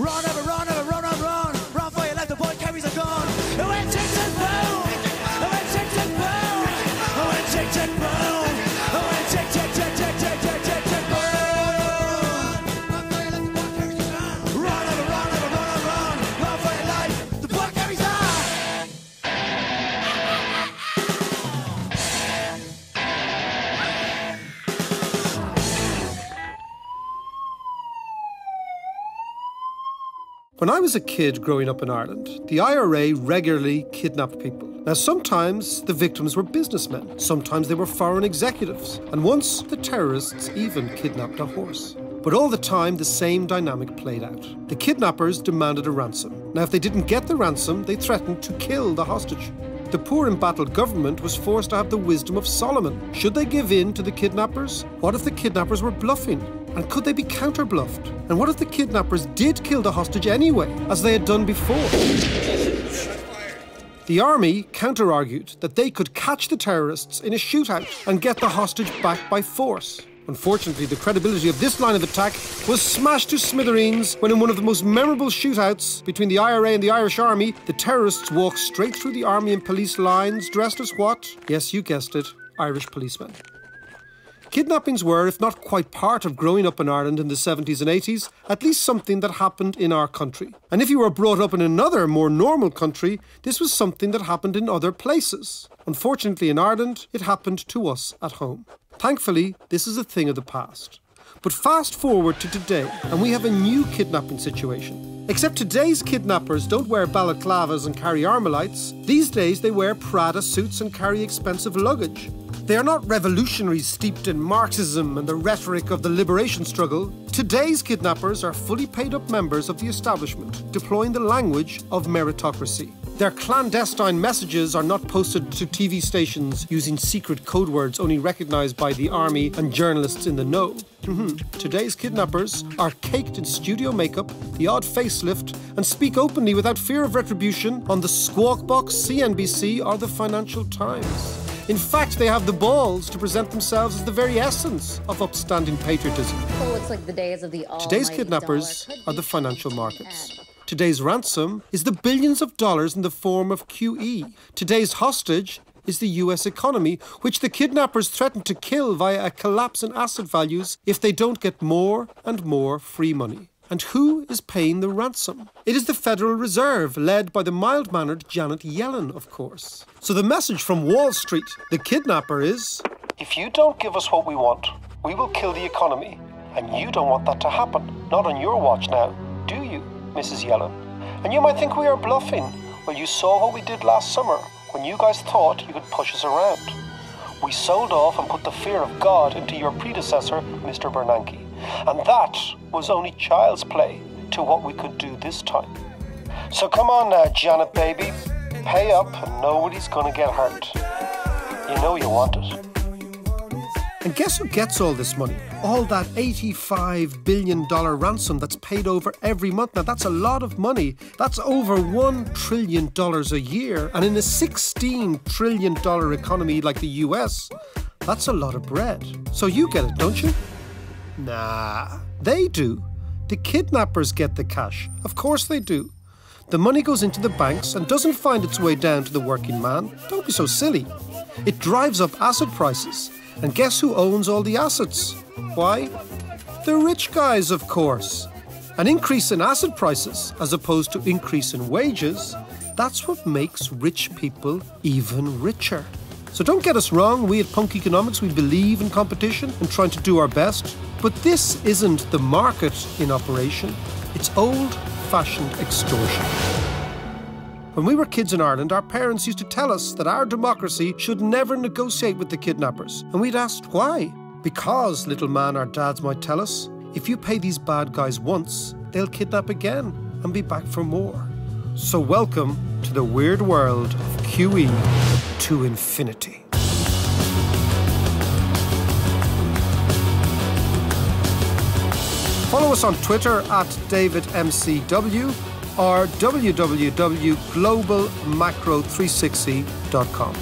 Run, ever run, run. Run for your life, the boy carries a gun. It went tick, tick, boom. It went tick, tick, boom. It went tick, tick, boom. It went tick, tick, tick, tick, tick, tick, tick, tick, boom. Run for your life, the boy carries a gun. Run, ever run. Run for your life, the boy carries a gun. When I was a kid growing up in Ireland, the IRA regularly kidnapped people. Now, sometimes the victims were businessmen, sometimes they were foreign executives, and once the terrorists even kidnapped a horse. But all the time, the same dynamic played out. The kidnappers demanded a ransom. Now, if they didn't get the ransom, they threatened to kill the hostage. The poor embattled government was forced to have the wisdom of Solomon. Should they give in to the kidnappers? What if the kidnappers were bluffing? And could they be counter-bluffed? And what if the kidnappers did kill the hostage anyway, as they had done before? The army counter-argued that they could catch the terrorists in a shootout and get the hostage back by force. Unfortunately, the credibility of this line of attack was smashed to smithereens when in one of the most memorable shootouts between the IRA and the Irish Army, the terrorists walked straight through the army and police lines dressed as what? Yes, you guessed it, Irish policemen. Kidnappings were, if not quite part of growing up in Ireland in the 70s and 80s, at least something that happened in our country. And if you were brought up in another, more normal country, this was something that happened in other places. Unfortunately, in Ireland, it happened to us at home. Thankfully, this is a thing of the past. But fast forward to today, and we have a new kidnapping situation. Except today's kidnappers don't wear balaclavas and carry armalites. These days, they wear Prada suits and carry expensive luggage. They are not revolutionaries steeped in Marxism and the rhetoric of the liberation struggle. Today's kidnappers are fully paid up members of the establishment, deploying the language of meritocracy. Their clandestine messages are not posted to TV stations using secret code words only recognised by the army and journalists in the know. Today's kidnappers are caked in studio makeup, the odd facelift, and speak openly without fear of retribution on the Squawk Box, CNBC, or the Financial Times. In fact, they have the balls to present themselves as the very essence of upstanding patriotism. Well, looks like the days of the Today's kidnappers are the financial markets. Today's ransom is the billions of dollars in the form of QE. Today's hostage is the US economy, which the kidnappers threaten to kill via a collapse in asset values if they don't get more and more free money. And who is paying the ransom? It is the Federal Reserve, led by the mild-mannered Janet Yellen, of course. So the message from Wall Street, the kidnapper, is: if you don't give us what we want, we will kill the economy. And you don't want that to happen. Not on your watch now, do you, Mrs. Yellen? And you might think we are bluffing. Well, you saw what we did last summer, when you guys thought you could push us around. We sold off and put the fear of God into your predecessor, Mr. Bernanke. And that was only child's play to what we could do this time. So come on now, Janet baby. Pay up and nobody's gonna get hurt. You know you want it. And guess who gets all this money? All that $85 billion ransom that's paid over every month. Now, that's a lot of money. That's over $1 trillion a year. And in a $16 trillion economy like the US, that's a lot of bread. So you get it, don't you? Nah, they do. The kidnappers get the cash. Of course they do. The money goes into the banks and doesn't find its way down to the working man. Don't be so silly. It drives up asset prices. And guess who owns all the assets? Why? The rich guys, of course. An increase in asset prices, as opposed to increase in wages, that's what makes rich people even richer. So don't get us wrong, we at Punk Economics, we believe in competition and trying to do our best. But this isn't the market in operation. It's old-fashioned extortion. When we were kids in Ireland, our parents used to tell us that our democracy should never negotiate with the kidnappers. And we'd asked why. Because, little man, our dads might tell us, if you pay these bad guys once, they'll kidnap again and be back for more. So welcome to the weird world of QE to infinity. Follow us on Twitter at DavidMCW or www.globalmacro360.com.